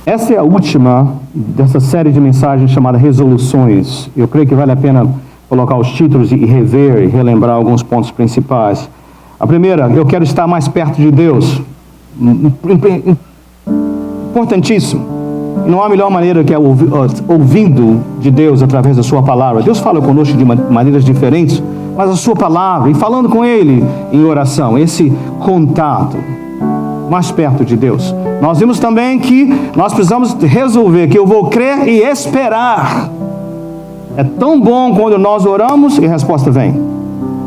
Essa é a última dessa série de mensagens chamada Resoluções. Eu creio que vale a pena colocar os títulos e rever e relembrar alguns pontos principais. A primeira, eu quero estar mais perto de Deus. Importantíssimo. E não há melhor maneira que ouvindo de Deus através da sua palavra. Deus fala conosco de maneiras diferentes, mas a sua palavra, e falando com Ele em oração, esse contato mais perto de Deus. Nós vimos também que nós precisamos resolver que eu vou crer e esperar. É tão bom quando nós oramos e a resposta vem.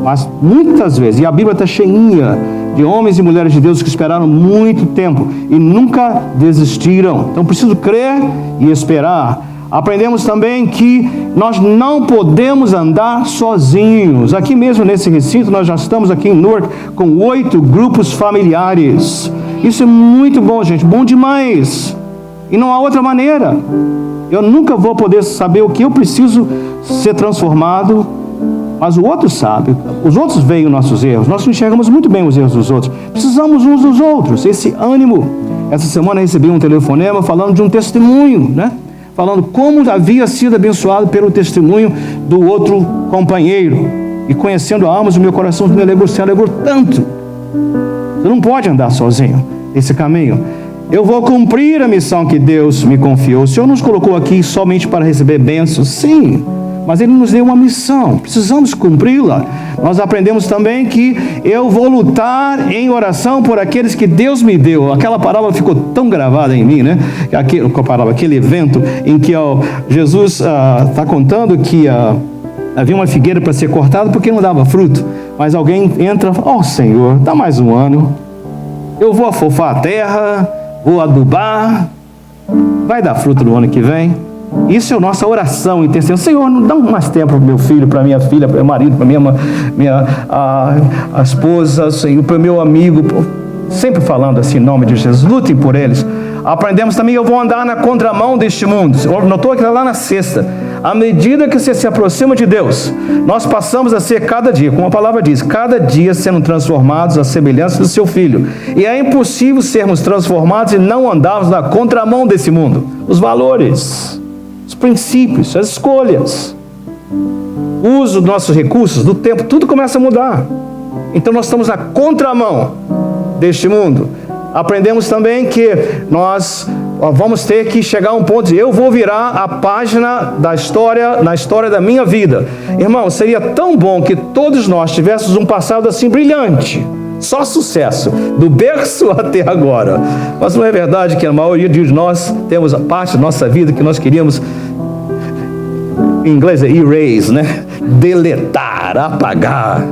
Mas muitas vezes, e a Bíblia está cheinha de homens e mulheres de Deus que esperaram muito tempo e nunca desistiram. Então preciso crer e esperar. Aprendemos também que nós não podemos andar sozinhos. Aqui mesmo nesse recinto, nós já estamos aqui em Newark com 8 grupos familiares. Isso é muito bom, gente, bom demais. E não há outra maneira. Eu nunca vou poder saber o que eu preciso ser transformado, mas o outro sabe. Os outros veem os nossos erros. Nós enxergamos muito bem os erros dos outros. Precisamos uns dos outros. Esse ânimo. Essa semana eu recebi um telefonema falando de um testemunho, né? Falando como havia sido abençoado pelo testemunho do outro companheiro. E conhecendo a almas, o meu coração se alegrou tanto. Você não pode andar sozinho nesse caminho. Eu vou cumprir a missão que Deus me confiou. O Senhor nos colocou aqui somente para receber bênçãos? Sim, mas Ele nos deu uma missão. Precisamos cumpri-la. Nós aprendemos também que eu vou lutar em oração por aqueles que Deus me deu. Aquela parábola ficou tão gravada em mim, né? Aquele evento em que Jesus está contando que havia uma figueira para ser cortada porque não dava fruto. Mas alguém entra e fala: Senhor, dá mais um ano. Eu vou afofar a terra, vou adubar, vai dar fruto no ano que vem. Isso é a nossa oração, intercessão. Senhor, não dá mais tempo para o meu filho, para minha filha, para meu marido, para minha esposa, Senhor, para o meu amigo. Sempre falando assim em nome de Jesus. Lutem por eles. Aprendemos também, eu vou andar na contramão deste mundo. Notou que lá na sexta, à medida que você se aproxima de Deus, nós passamos a ser cada dia, como a palavra diz, cada dia sendo transformados à semelhança do seu Filho. E é impossível sermos transformados e não andarmos na contramão desse mundo. Os valores, os princípios, as escolhas, o uso dos nossos recursos, do tempo, tudo começa a mudar. Então nós estamos na contramão deste mundo. Aprendemos também que nós vamos ter que chegar a um ponto de eu vou virar a página da história, na história da minha vida. Irmão, seria tão bom que todos nós tivéssemos um passado assim brilhante, só sucesso, do berço até agora. Mas não é verdade que a maioria de nós temos a parte da nossa vida que nós queríamos, em inglês é erase, né? Deletar, apagar.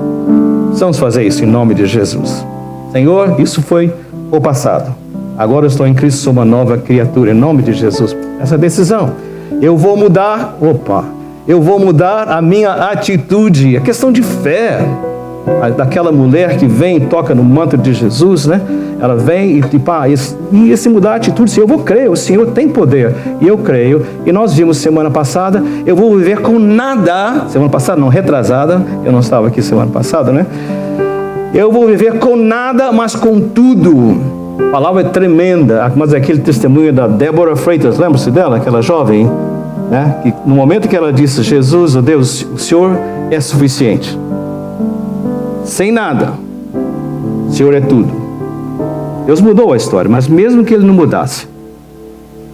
Vamos fazer isso em nome de Jesus. Senhor, isso foi o passado. Agora eu estou em Cristo, sou uma nova criatura, em nome de Jesus. Essa decisão, eu vou mudar, eu vou mudar a minha atitude, a questão de fé, daquela mulher que vem e toca no manto de Jesus, né? Ela vem e esse mudar a atitude, eu vou crer, o Senhor tem poder, e eu creio. E nós vimos semana passada, eu vou viver com nada, semana passada não, retrasada, eu não estava aqui semana passada, né? Eu vou viver com nada, mas com tudo. A palavra é tremenda, mas é aquele testemunho da Débora Freitas, lembra-se dela, aquela jovem, né? Que no momento que ela disse, Jesus, oh Deus, o Senhor é suficiente. Sem nada, o Senhor é tudo. Deus mudou a história, mas mesmo que Ele não mudasse,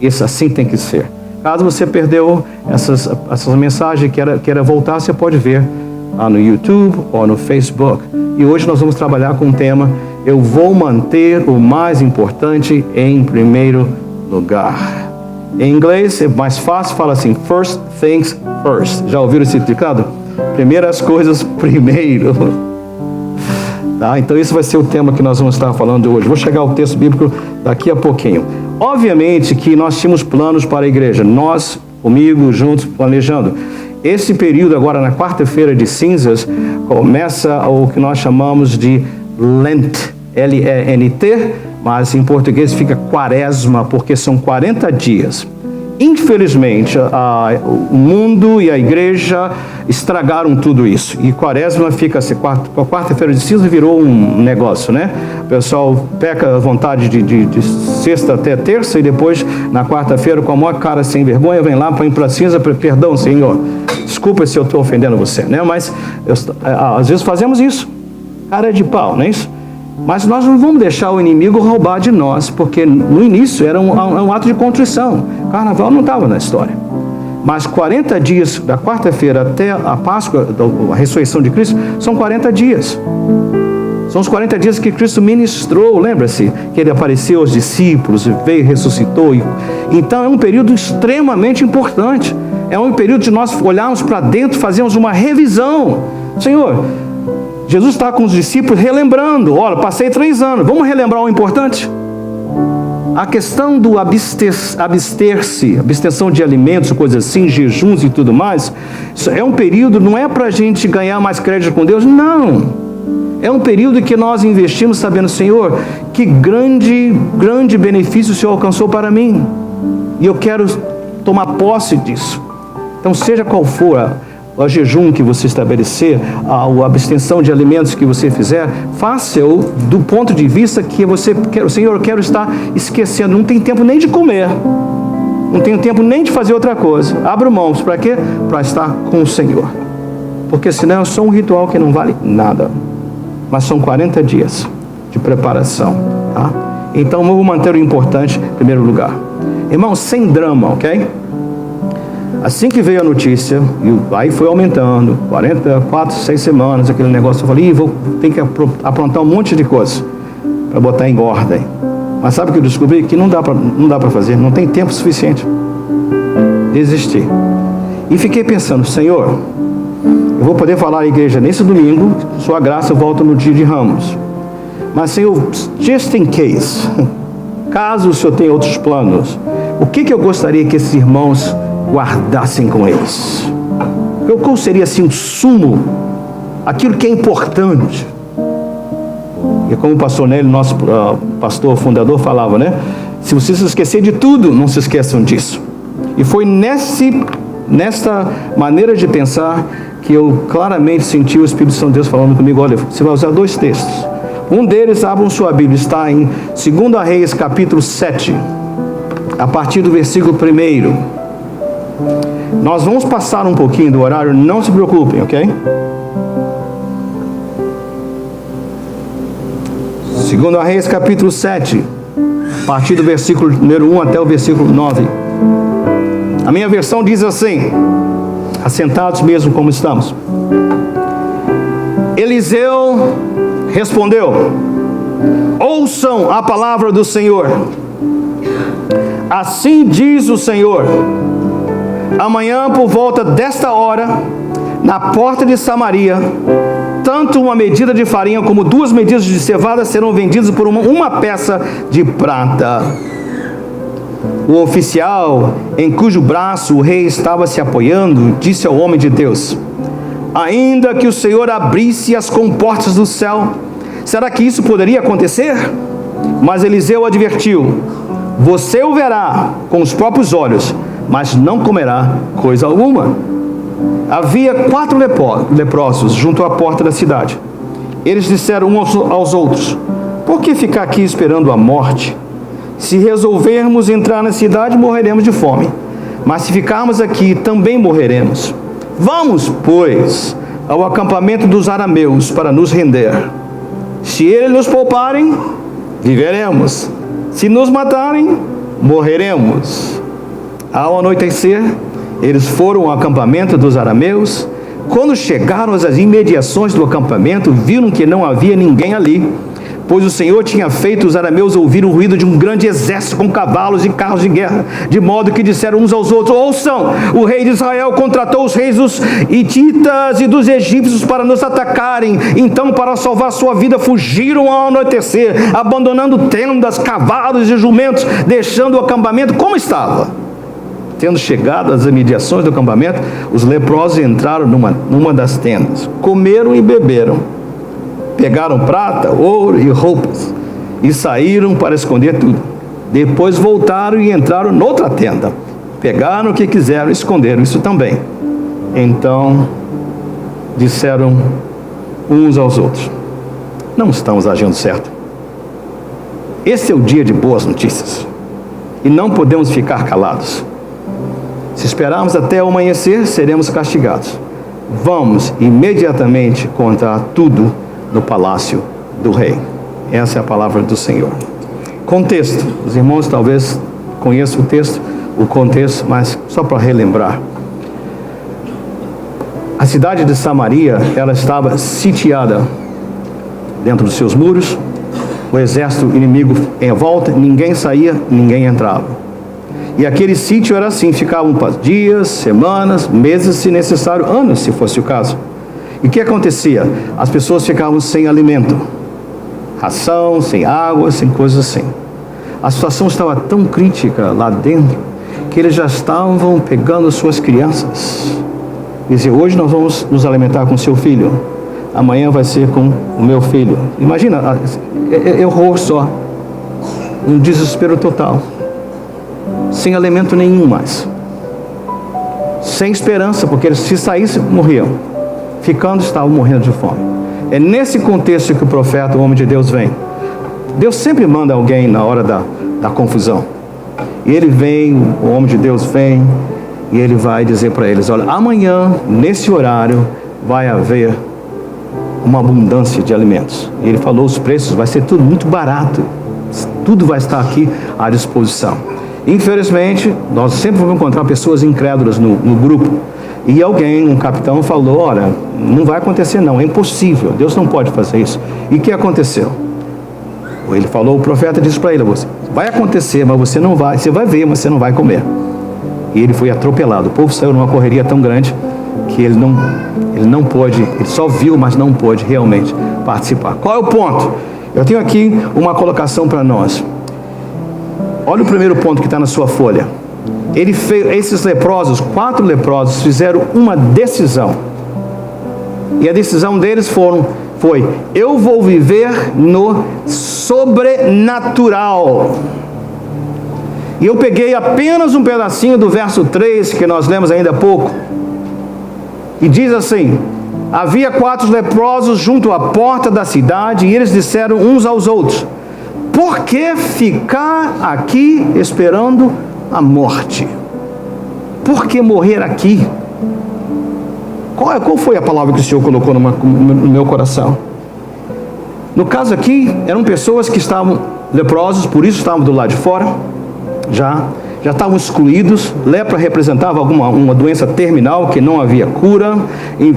isso assim tem que ser. Caso você perdeu essas mensagens e queira voltar, você pode ver lá no YouTube ou no Facebook. E hoje nós vamos trabalhar com o tema, eu vou manter o mais importante em primeiro lugar. Em inglês é mais fácil, fala assim, first things first. Já ouviram esse significado? Primeiras coisas primeiro. Tá? Então esse vai ser o tema que nós vamos estar falando hoje. Vou chegar ao texto bíblico daqui a pouquinho. Obviamente que nós tínhamos planos para a igreja. Nós, comigo, juntos, planejando. Esse período agora, na quarta-feira de cinzas, começa o que nós chamamos de Lent, L-E-N-T, mas em português fica quaresma, porque são 40 dias. Infelizmente, o mundo e a igreja estragaram tudo isso. E quaresma fica assim, a quarta-feira de cinza virou um negócio, né? O pessoal peca à vontade de sexta até terça e depois, na quarta-feira, com a maior cara sem vergonha, vem lá, põe para cinza, perdão, Senhor. Desculpa se eu estou ofendendo você, né? Mas às vezes fazemos isso. Cara de pau, não é isso? Mas nós não vamos deixar o inimigo roubar de nós, porque no início era um ato de contrição. O carnaval não estava na história. Mas 40 dias, da quarta-feira até a Páscoa, a ressurreição de Cristo, são 40 dias. São os 40 dias que Cristo ministrou, lembra-se? Que ele apareceu aos discípulos, veio e ressuscitou. Então é um período extremamente importante. É um período de nós olharmos para dentro, fazermos uma revisão. Senhor, Jesus está com os discípulos relembrando. Olha, passei 3 anos, vamos relembrar o importante? A questão do abster-se, abstenção de alimentos, coisas assim, jejuns e tudo mais, isso é um período, não é para a gente ganhar mais crédito com Deus, não. É um período que nós investimos sabendo, Senhor, que grande benefício o Senhor alcançou para mim. E eu quero tomar posse disso. Então, seja qual for o jejum que você estabelecer, a abstenção de alimentos que você fizer, faça-o do ponto de vista que você quer. Senhor, eu quero estar esquecendo, não tem tempo nem de comer, não tenho tempo nem de fazer outra coisa. Abra mãos, para quê? Para estar com o Senhor, porque senão é só um ritual que não vale nada, mas são 40 dias de preparação, tá? Então eu vou manter o importante em primeiro lugar. Irmão, sem drama, ok? Assim que veio a notícia, e aí foi aumentando, 44, 6 semanas, aquele negócio, eu falei, tem que aprontar um monte de coisa para botar em ordem. Mas sabe o que eu descobri? Que não dá para fazer, não tem tempo suficiente. Desisti. E fiquei pensando, Senhor, eu vou poder falar à igreja nesse domingo, sua graça volta no dia de Ramos. Mas, Senhor, just in case, caso o Senhor tenha outros planos, o que eu gostaria que esses irmãos guardassem com eles? Qual seria assim o sumo, aquilo que é importante? E como o pastor Nélio, nosso pastor fundador, falava, né? Se você se esquecer de tudo, não se esqueçam disso. E foi nesta maneira de pensar que eu claramente senti o Espírito Santo de Deus falando comigo, olha, você vai usar 2 textos. Um deles, abram sua Bíblia, está em 2 Reis, capítulo 7, a partir do versículo 1. Nós vamos passar um pouquinho do horário, não se preocupem, ok? 2 Reis, capítulo 7, a partir do versículo número 1 até o versículo 9. A minha versão diz assim, assentados mesmo como estamos. Eliseu respondeu, ouçam a palavra do Senhor. Assim diz o Senhor, amanhã por volta desta hora, na porta de Samaria, tanto uma medida de farinha como 2 medidas de cevada serão vendidas por uma peça de prata. O oficial, em cujo braço o rei estava se apoiando, disse ao homem de Deus, ainda que o Senhor abrisse as comportas do céu, será que isso poderia acontecer? Mas Eliseu advertiu, você o verá com os próprios olhos, mas não comerá coisa alguma. Havia 4 leprosos junto à porta da cidade. Eles disseram uns aos outros, por que ficar aqui esperando a morte? Se resolvermos entrar na cidade, morreremos de fome, mas se ficarmos aqui, também morreremos. Vamos, pois, ao acampamento dos arameus para nos render. Se eles nos pouparem, viveremos. Se nos matarem, morreremos. Ao anoitecer, eles foram ao acampamento dos arameus. Quando chegaram às imediações do acampamento, viram que não havia ninguém ali, pois o Senhor tinha feito os arameus ouvir o ruído de um grande exército com cavalos e carros de guerra, de modo que disseram uns aos outros, ouçam, o rei de Israel contratou os reis dos hititas e dos egípcios para nos atacarem. Então, para salvar sua vida, fugiram ao anoitecer, abandonando tendas, cavalos e jumentos, deixando o acampamento como estava. Tendo chegado às imediações do acampamento, os leprosos entraram numa das tendas, comeram e beberam, pegaram prata, ouro e roupas, e saíram para esconder tudo. Depois voltaram e entraram noutra tenda, pegaram o que quiseram, esconderam isso também. Então, disseram uns aos outros: não estamos agindo certo. Esse é o dia de boas notícias e não podemos ficar calados. Se esperarmos até o amanhecer, seremos castigados. Vamos imediatamente contar tudo no palácio do rei. Essa é a palavra do Senhor. Contexto. Os irmãos talvez conheçam o contexto, mas só para relembrar. A cidade de Samaria, ela estava sitiada dentro dos seus muros, o exército inimigo em volta, ninguém saía, ninguém entrava. E aquele sítio era assim, ficavam dias, semanas, meses, se necessário, anos, se fosse o caso. E o que acontecia? As pessoas ficavam sem alimento, ração, sem água, sem coisas assim. A situação estava tão crítica lá dentro, que eles já estavam pegando suas crianças. Diziam: hoje nós vamos nos alimentar com seu filho, amanhã vai ser com o meu filho. Imagina, é horror só, um desespero total, sem alimento nenhum mais, sem esperança, porque eles, se saíssem, morriam, ficando, estavam morrendo de fome. É nesse contexto que o profeta, o homem de Deus, vem. Deus sempre manda alguém na hora da confusão, e ele vem, o homem de Deus vem, e ele vai dizer para eles: olha, amanhã, nesse horário, vai haver uma abundância de alimentos. E ele falou os preços, vai ser tudo muito barato, tudo vai estar aqui à disposição. Infelizmente, nós sempre vamos encontrar pessoas incrédulas no grupo, e alguém, um capitão, falou: olha, não vai acontecer não, é impossível, Deus não pode fazer isso. E o que aconteceu? Ele falou, o profeta disse para ele: você vai acontecer, mas você não vai, você vai ver, mas você não vai comer. E ele foi atropelado. O povo saiu numa correria tão grande que ele não pôde, ele só viu, mas não pôde realmente participar. Qual é o ponto? Eu tenho aqui uma colocação para nós. Olha o primeiro ponto que está na sua folha. Esses leprosos, 4 leprosos, fizeram uma decisão. E a decisão deles foi: eu vou viver no sobrenatural. E eu peguei apenas um pedacinho do verso 3, que nós lemos ainda há pouco. E diz assim: havia 4 leprosos junto à porta da cidade, e eles disseram uns aos outros: por que ficar aqui esperando a morte? Por que morrer aqui? Qual foi a palavra que o Senhor colocou no meu coração? No caso aqui, eram pessoas que estavam leprosos, por isso estavam do lado de fora, já estavam excluídos. Lepra representava uma doença terminal que não havia cura, e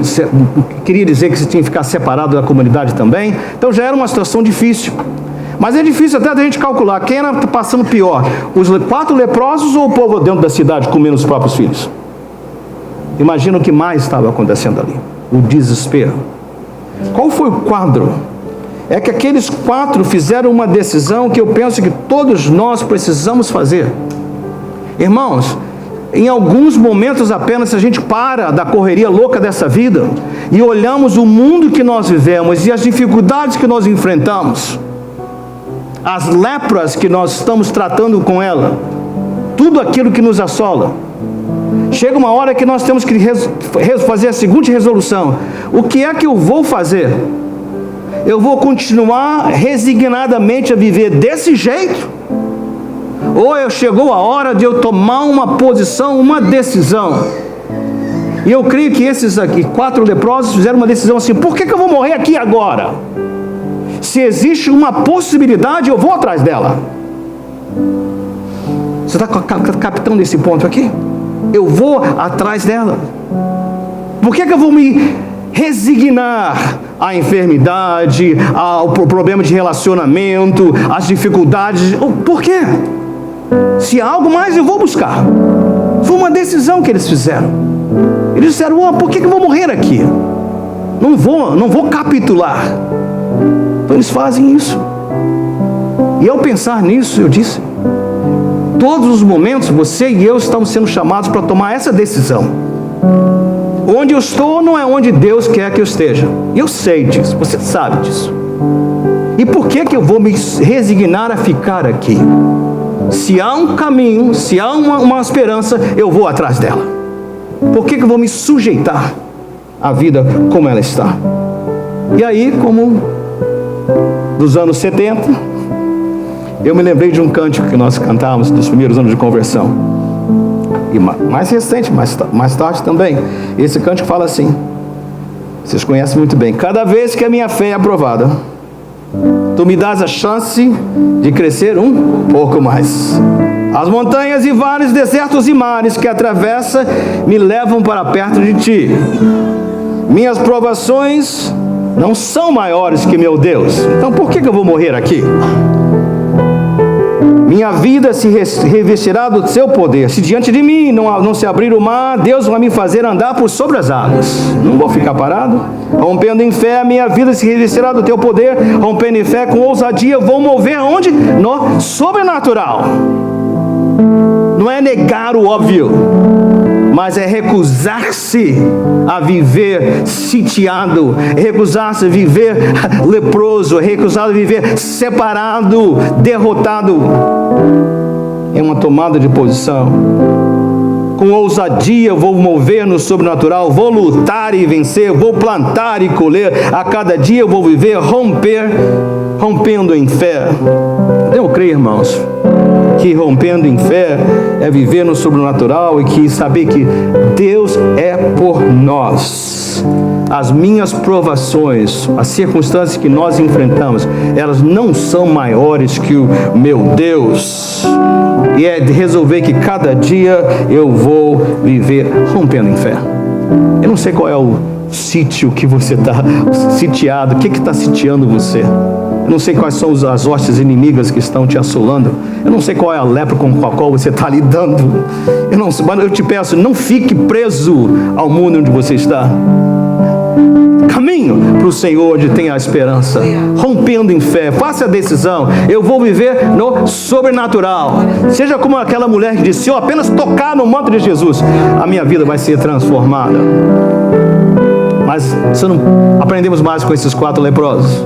queria dizer que se tinha que ficar separado da comunidade também. Então já era uma situação difícil. Mas é difícil até da gente calcular quem era passando pior, os 4 leprosos ou o povo dentro da cidade comendo os próprios filhos. Imagina o que mais estava acontecendo ali: o desespero. Qual foi o quadro? É que aqueles 4 fizeram uma decisão que eu penso que todos nós precisamos fazer. Irmãos, em alguns momentos apenas, se a gente para da correria louca dessa vida e olhamos o mundo que nós vivemos e as dificuldades que nós enfrentamos, as lepras que nós estamos tratando com ela, tudo aquilo que nos assola, chega uma hora que nós temos que fazer a seguinte resolução: o que é que eu vou fazer? Eu vou continuar resignadamente a viver desse jeito? Ou chegou a hora de eu tomar uma posição, uma decisão? E eu creio que esses aqui, 4 leprosos, fizeram uma decisão assim: por que eu vou morrer aqui agora? Se existe uma possibilidade, eu vou atrás dela. Você está captando desse ponto aqui? Eu vou atrás dela. Por que eu vou me resignar à enfermidade, ao problema de relacionamento, às dificuldades? Por quê? Se há algo mais, eu vou buscar. Foi uma decisão que eles fizeram. Eles disseram: por que eu vou morrer aqui? Não vou capitular. Então eles fazem isso. E ao pensar nisso, eu disse: todos os momentos, você e eu estamos sendo chamados para tomar essa decisão. Onde eu estou não é onde Deus quer que eu esteja. Eu sei disso, você sabe disso. E por que eu vou me resignar a ficar aqui? Se há um caminho, se há uma esperança, eu vou atrás dela. Por que eu vou me sujeitar à vida como ela está? E aí, como dos anos 70, eu me lembrei de um cântico que nós cantávamos dos primeiros anos de conversão. E mais recente, mais tarde também. Esse cântico fala assim, vocês conhecem muito bem: cada vez que a minha fé é aprovada, tu me dás a chance de crescer um pouco mais. As montanhas e vales, desertos e mares que atravessa me levam para perto de ti. Minhas provações não são maiores que meu Deus. Então por que eu vou morrer aqui? Minha vida se revestirá do seu poder. Se diante de mim não se abrir o mar, Deus vai me fazer andar por sobre as águas. Não vou ficar parado. Rompendo em fé, minha vida se revestirá do teu poder. Rompendo em fé, com ousadia, vou mover aonde? No sobrenatural. Não é negar o óbvio, mas é recusar-se a viver sitiado, é recusar-se a viver leproso, é recusar-se a viver separado, derrotado. É uma tomada de posição. Com ousadia vou mover no sobrenatural, vou lutar e vencer, vou plantar e colher. A cada dia eu vou viver, rompendo em fé. Eu creio, irmãos, que rompendo em fé é viver no sobrenatural e que saber que Deus é por nós. As minhas provações, as circunstâncias que nós enfrentamos, elas não são maiores que o meu Deus. E é de resolver que cada dia eu vou viver rompendo em fé. Eu não sei qual é o sítio que você está sitiado, o que está sitiando você. Eu não sei quais são as hostes inimigas que estão te assolando. Eu não sei qual é a lepra com a qual você está lidando. Eu não sei, mas eu te peço, não fique preso ao mundo onde você está. Caminho para o Senhor onde tem a esperança. Rompendo em fé. Faça a decisão. Eu vou viver no sobrenatural. Seja como aquela mulher que disse: se eu apenas tocar no manto de Jesus, a minha vida vai ser transformada. Mas você não aprendemos mais com esses 4 leprosos.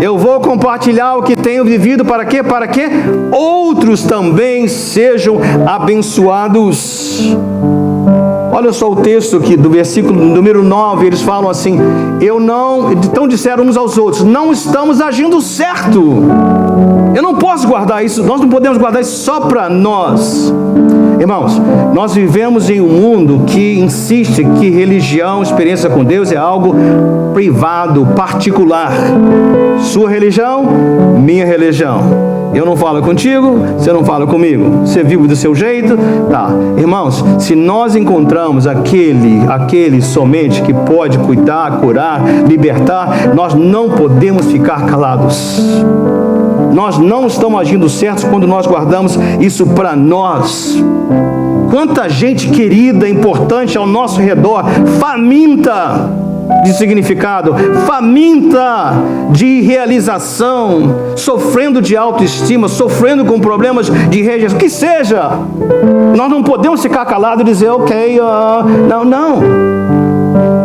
Eu vou compartilhar o que tenho vivido, para quê? Para que outros também sejam abençoados. Olha só o texto aqui do versículo número 9, eles falam assim: então disseram uns aos outros, não estamos agindo certo. Eu não posso guardar isso, nós não podemos guardar isso só para nós. Irmãos, nós vivemos em um mundo que insiste que religião, experiência com Deus é algo privado, particular. Sua religião, minha religião. Eu não falo contigo, você não fala comigo. Você vive do seu jeito, tá. Irmãos, se nós encontramos aquele somente que pode cuidar, curar, libertar, nós não podemos ficar calados. Nós não estamos agindo certo quando nós guardamos isso para nós. Quanta gente querida, importante ao nosso redor, faminta de significado, faminta de realização, sofrendo de autoestima, sofrendo com problemas de rejeição, que seja. Nós não podemos ficar calados e dizer: ok, não.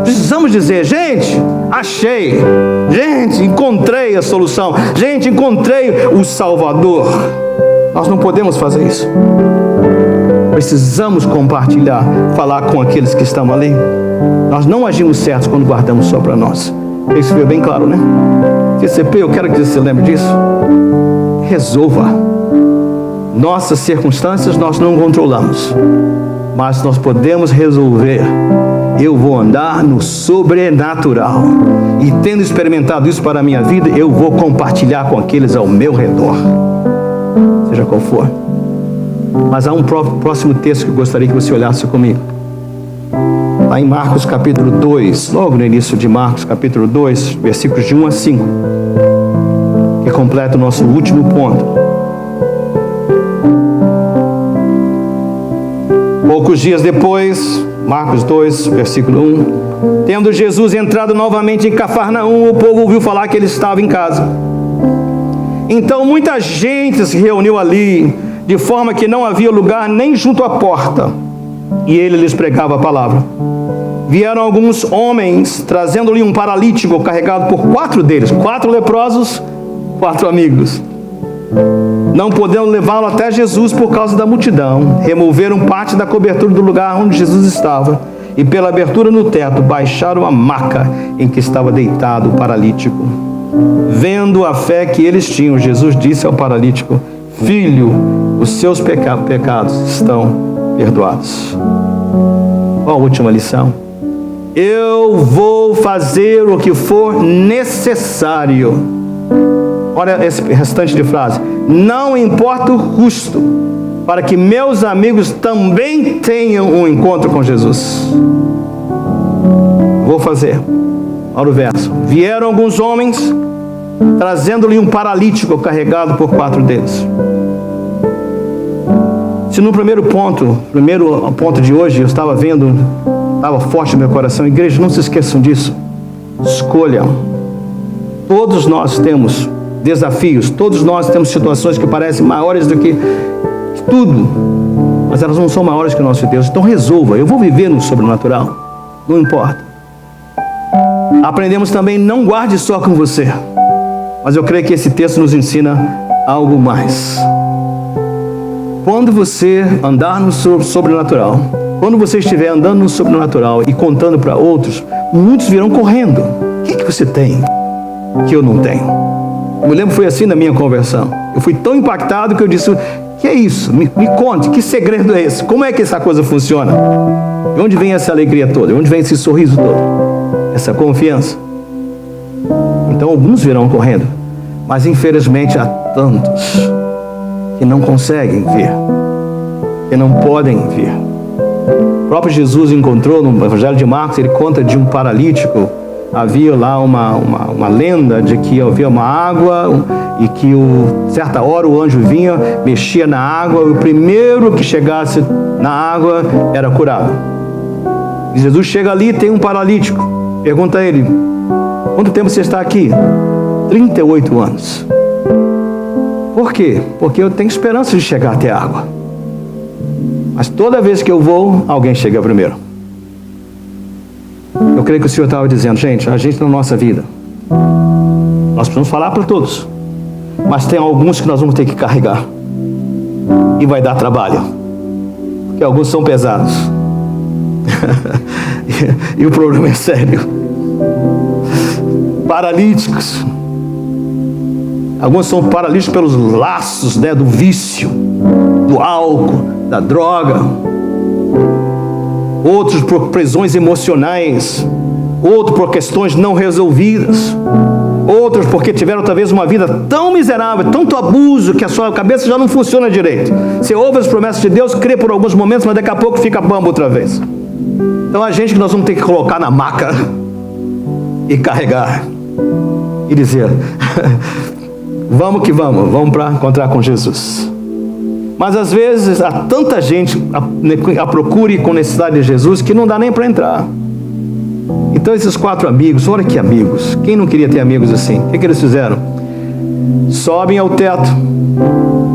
Precisamos dizer: gente, achei, gente, encontrei a solução, gente, encontrei o Salvador. Nós não podemos fazer isso. Precisamos compartilhar, falar com aqueles que estão ali. Nós não agimos certo quando guardamos só para nós. Isso ficou bem claro, né? CCP, eu quero que você lembre disso. Resolva. Nossas circunstâncias nós não controlamos, mas nós podemos resolver. Eu vou andar no sobrenatural, e tendo experimentado isso para a minha vida, eu vou compartilhar com aqueles ao meu redor, seja qual for. Mas há um próximo texto que eu gostaria que você olhasse comigo. Lá em Marcos capítulo 2, logo no início de Marcos capítulo 2, versículos de 1 a 5, que completa o nosso último ponto. Poucos dias depois, Marcos 2, versículo 1, tendo Jesus entrado novamente em Cafarnaum, o povo ouviu falar que ele estava em casa. Então muita gente se reuniu ali, de forma que não havia lugar nem junto à porta, e ele lhes pregava a palavra. Vieram alguns homens, trazendo-lhe um paralítico, carregado por 4 deles, 4 leprosos, 4 amigos. Não podendo levá-lo até Jesus por causa da multidão, removeram parte da cobertura do lugar onde Jesus estava e pela abertura no teto baixaram a maca em que estava deitado o paralítico. Vendo a fé que eles tinham, Jesus disse ao paralítico: filho, os seus pecados estão perdoados. Qual a última lição? Eu vou fazer o que for necessário. Olha esse restante de frase. Não importa o custo, para que meus amigos também tenham um encontro com Jesus. Vou fazer. Olha o verso. Vieram alguns homens, trazendo-lhe um paralítico carregado por 4 deles. Se no primeiro ponto de hoje eu estava vendo, estava forte no meu coração, igreja, não se esqueçam disso. Escolham. Todos nós temos desafios, todos nós temos situações que parecem maiores do que tudo, mas elas não são maiores que o nosso Deus. Então resolva, eu vou viver no sobrenatural, não importa. Aprendemos também, não guarde só com você, mas eu creio que esse texto nos ensina algo mais. Quando você andar no sobrenatural, quando você estiver andando no sobrenatural e contando para outros, muitos virão correndo. O que você tem que eu não tenho? Eu me lembro, foi assim na minha conversão. Eu fui tão impactado que eu disse: que é isso? Me conte, que segredo é esse? Como é que essa coisa funciona? De onde vem essa alegria toda? De onde vem esse sorriso todo? Essa confiança? Então alguns virão correndo, mas infelizmente há tantos que não conseguem ver, que não podem ver. O próprio Jesus encontrou no Evangelho de Marcos, ele conta de um paralítico. Havia lá uma lenda de que havia uma água e que certa hora o anjo vinha, mexia na água e o primeiro que chegasse na água era curado. E Jesus chega ali e tem um paralítico. Pergunta a ele: quanto tempo você está aqui? 38 anos. Por quê? Porque eu tenho esperança de chegar até a água. Mas toda vez que eu vou, alguém chega primeiro. Eu creio que o Senhor estava dizendo: gente, a gente na nossa vida, nós precisamos falar para todos, mas tem alguns que nós vamos ter que carregar, e vai dar trabalho, porque alguns são pesados, e o problema é sério. Paralíticos, alguns são paralíticos pelos laços, do vício, do álcool, da droga. Outros por prisões emocionais, outros por questões não resolvidas, outros porque tiveram talvez uma vida tão miserável, tanto abuso, que a sua cabeça já não funciona direito. Você ouve as promessas de Deus, crê por alguns momentos, mas daqui a pouco fica bambo outra vez. Então a gente que nós vamos ter que colocar na maca e carregar e dizer: vamos que vamos para encontrar com Jesus. Mas às vezes há tanta gente à procura e com necessidade de Jesus que não dá nem para entrar. Então esses 4 amigos, olha que amigos, quem não queria ter amigos assim? O que eles fizeram? Sobem ao teto,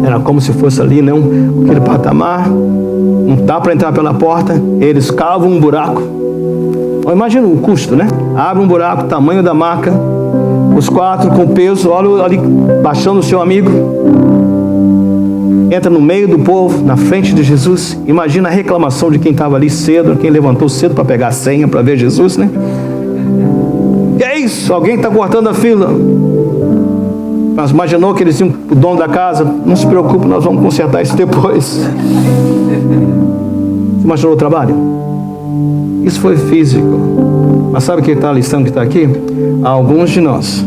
era como se fosse ali, aquele patamar, não dá para entrar pela porta, eles cavam um buraco. Imagina o custo, né? Abre um buraco, tamanho da maca, os 4 com peso, olha ali baixando o seu amigo. Entra no meio do povo, na frente de Jesus. Imagina a reclamação de quem estava ali cedo, quem levantou cedo para pegar a senha, para ver Jesus, né? Que é isso? Alguém está cortando a fila. Mas imaginou que eles iam, o dono da casa: não se preocupe, nós vamos consertar isso depois. Você imaginou o trabalho? Isso foi físico. Mas sabe que está a lição que está aqui? Há alguns de nós,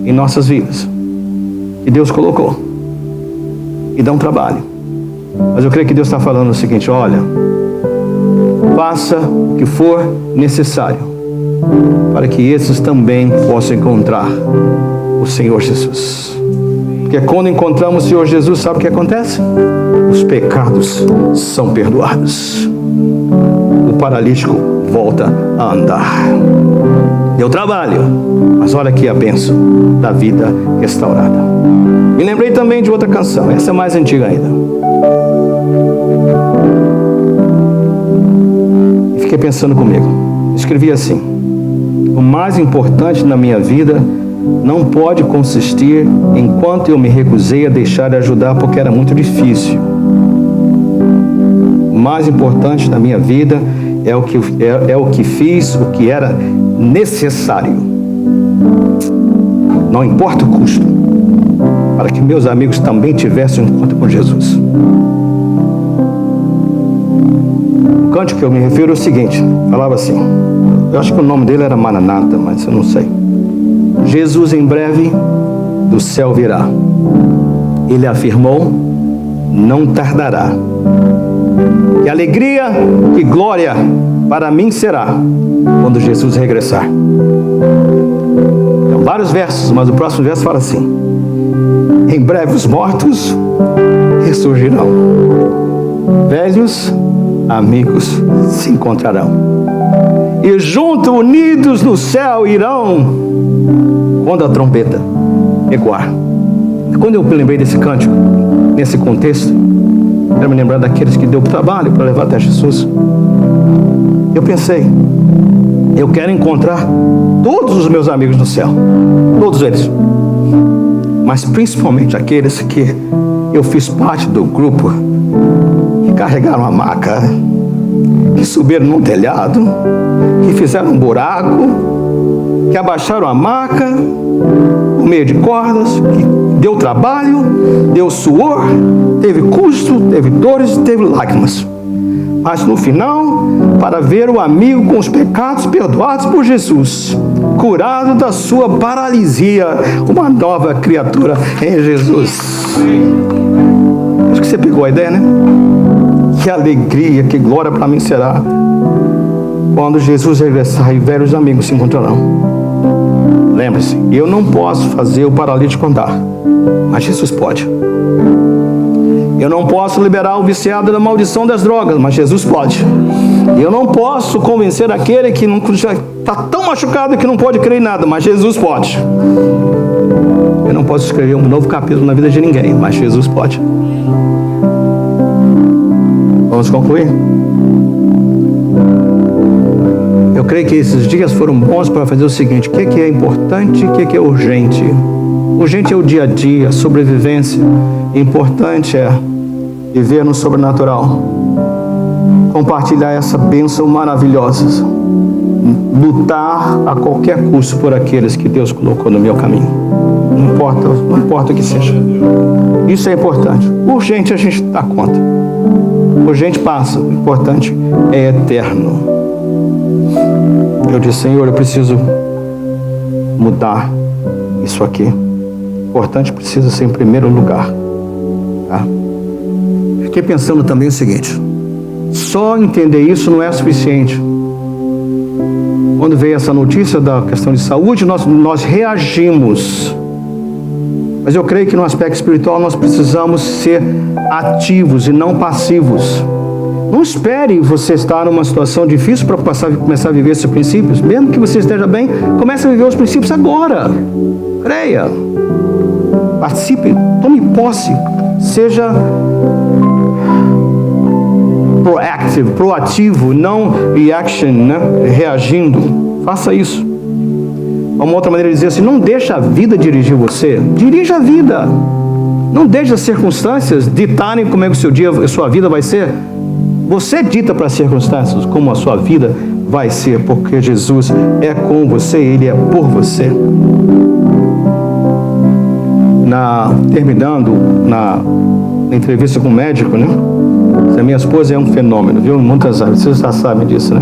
em nossas vidas, que Deus colocou e dá um trabalho. Mas eu creio que Deus está falando o seguinte: olha, faça o que for necessário para que esses também possam encontrar o Senhor Jesus. Porque quando encontramos o Senhor Jesus, sabe o que acontece? Os pecados são perdoados. O paralítico volta a andar. Deu trabalho, mas olha aqui a bênção da vida restaurada. Me lembrei também de outra canção, essa é mais antiga ainda. E fiquei pensando comigo. Escrevi assim: o mais importante na minha vida não pode consistir enquanto eu me recusei a deixar de ajudar porque era muito difícil. O mais importante da minha vida é o que fiz, o que era necessário. Não importa o custo, para que meus amigos também tivessem um encontro com Jesus. O cântico que eu me refiro é o seguinte, falava assim, eu acho que o nome dele era Maranata, mas eu não sei. Jesus em breve do céu virá. Ele afirmou, não tardará. Que alegria, que glória para mim será quando Jesus regressar. Tem vários versos, mas o próximo verso fala assim: em breve os mortos ressurgirão, velhos amigos se encontrarão, e juntos unidos no céu irão, quando a trombeta ecoar. Quando eu me lembrei desse cântico, nesse contexto, quero me lembrar daqueles que deu trabalho para levar até Jesus. Eu pensei, eu quero encontrar todos os meus amigos no céu, todos eles, mas principalmente aqueles que eu fiz parte do grupo, que carregaram a maca, que subiram num telhado, que fizeram um buraco, que abaixaram a maca por meio de cordas, que deu trabalho, deu suor, teve custo, teve dores, teve lágrimas. Mas no final, para ver o amigo com os pecados perdoados por Jesus, curado da sua paralisia, uma nova criatura em Jesus. Acho que você pegou a ideia, né? Que alegria, que glória para mim será quando Jesus regressar e velhos amigos se encontrarão. Lembre-se, eu não posso fazer o paralítico andar, mas Jesus pode. Eu não posso liberar o viciado da maldição das drogas, mas Jesus pode. Eu não posso convencer aquele que já está tão machucado que não pode crer em nada, mas Jesus pode. Eu não posso escrever um novo capítulo na vida de ninguém, mas Jesus pode. Vamos concluir? Eu creio que esses dias foram bons para fazer o seguinte: o que é importante e o que é urgente? Urgente é o dia a dia, a sobrevivência. Importante é viver no sobrenatural. Compartilhar essa bênção maravilhosa. Lutar a qualquer custo por aqueles que Deus colocou no meu caminho. Não importa o que seja. Isso é importante. Urgente a gente dá conta. Urgente passa. O importante é eterno. Eu disse, Senhor, eu preciso mudar isso aqui. O importante precisa ser em primeiro lugar. Tá? Fiquei pensando também o seguinte: só entender isso não é suficiente. Quando veio essa notícia da questão de saúde, nós reagimos. Mas eu creio que no aspecto espiritual nós precisamos ser ativos e não passivos. Não espere você estar numa situação difícil para começar a viver esses princípios. Mesmo que você esteja bem, comece a viver os princípios agora. Creia. Participe, tome posse. Seja proativo, não reaction, né? Reagindo. Faça isso. Uma outra maneira de dizer assim: não deixe a vida dirigir você. Dirija a vida. Não deixe as circunstâncias ditarem como é que o seu dia, a sua vida vai ser. Você dita para as circunstâncias como a sua vida vai ser, porque Jesus é com você, Ele é por você. Terminando na entrevista com o médico, né? A minha esposa é um fenômeno, viu? Muitas áreas, vocês já sabem disso, né?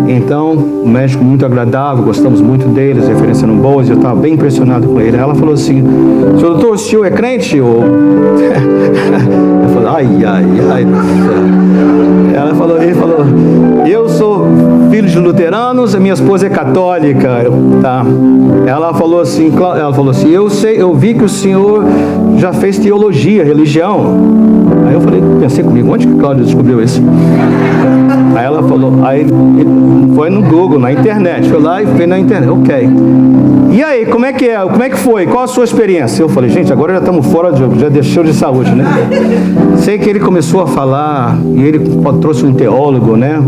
Então, o médico muito agradável, gostamos muito dele, as referências eram boas, eu estava bem impressionado com ele. Ela falou assim: senhor doutor, o senhor é crente? Ou... eu falei, ai. Ele falou, eu sou filho de luteranos, a minha esposa é católica, tá? Ela falou assim, eu vi que o senhor já fez teologia, religião. Aí eu falei, assim comigo. Onde que Cláudia descobriu isso? Aí ela falou, aí foi no Google, na internet. Foi lá e fez na internet. Ok. E aí, como é que é? Como é que foi? Qual a sua experiência? Eu falei, gente, agora já estamos fora de jogo, já deixou de saúde, né? Sei que ele começou a falar, e ele trouxe um teólogo, né?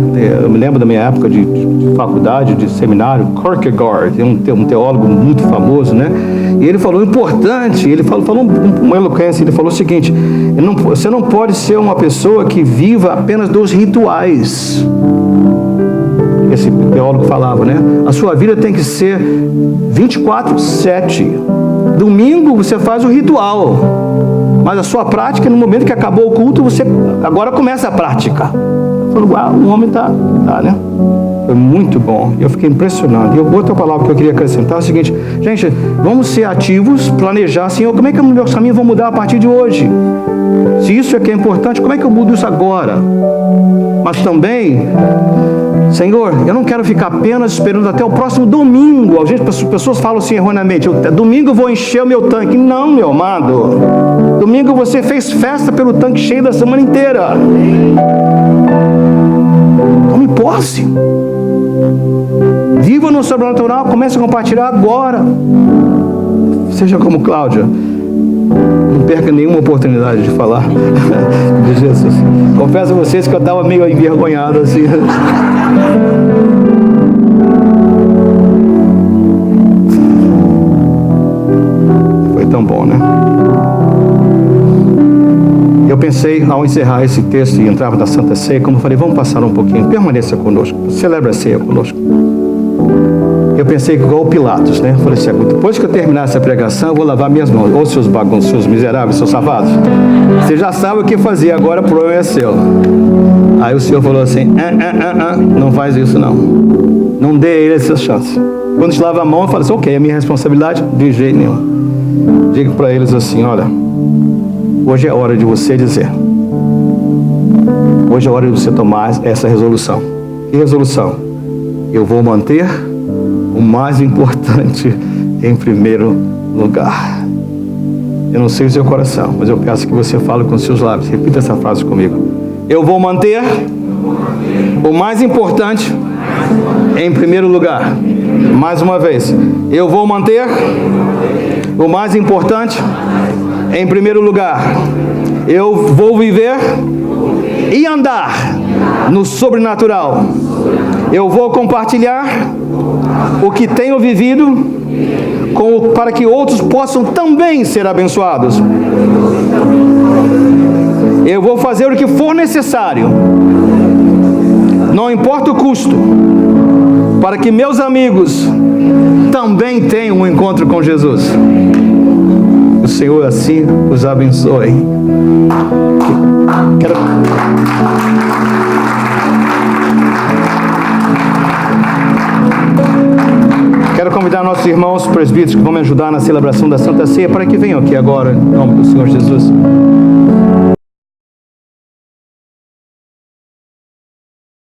Eu me lembro da minha época de faculdade, de seminário, Kierkegaard, um teólogo muito famoso, né? E ele falou importante, ele falou uma eloquência, ele falou o seguinte, você não pode ser uma pessoa que viva apenas dos rituais. Esse teólogo falava, né? A sua vida tem que ser 24/7. Domingo você faz o ritual, mas a sua prática, no momento que acabou o culto, você agora começa a prática. Falou, o homem tá, né? Foi muito bom. Eu fiquei impressionado. E outra palavra que eu queria acrescentar é o seguinte, gente, vamos ser ativos, planejar, Senhor, como é que meus caminhos vão mudar a partir de hoje? Se isso é que é importante, como é que eu mudo isso agora? Mas também, Senhor, eu não quero ficar apenas esperando até o próximo domingo. As pessoas falam assim erroneamente, domingo eu vou encher o meu tanque. Não, meu amado. Domingo você fez festa pelo tanque cheio da semana inteira. Tome posse. Viva no sobrenatural, comece a compartilhar agora. Seja como Cláudia. Não perca nenhuma oportunidade de falar de Jesus. Confesso a vocês que eu estava meio envergonhado assim. Foi tão bom, né? Eu pensei, ao encerrar esse texto e entrar na Santa Ceia, como eu falei, vamos passar um pouquinho, permaneça conosco, celebra a ceia conosco. Eu pensei igual Pilatos, né? Eu falei assim, depois que eu terminar essa pregação, eu vou lavar minhas mãos. Ô seus bagunços, seus miseráveis, seus safados. Você já sabe o que fazer, agora o problema é seu. Aí o Senhor falou assim, não faz isso não. Não dê a ele essa chance. Quando te lava a mão, eu falo assim, ok, é minha responsabilidade? De jeito nenhum. Digo para eles assim, olha, hoje é hora de você dizer. Hoje é hora de você tomar essa resolução. Que resolução? Eu vou manter o mais importante em primeiro lugar. Eu não sei o seu coração, mas eu peço que você fale com seus lábios. Repita essa frase comigo. Eu vou manter o mais importante em primeiro lugar. Mais uma vez. Eu vou manter o mais importante em primeiro lugar. Eu vou viver e andar no sobrenatural. Eu vou compartilhar o que tenho vivido para que outros possam também ser abençoados. Eu vou fazer o que for necessário, não importa o custo, para que meus amigos também tenham um encontro com Jesus. O Senhor assim os abençoe. Quero convidar nossos irmãos presbíteros que vão me ajudar na celebração da Santa Ceia para que venham aqui agora, em nome do Senhor Jesus.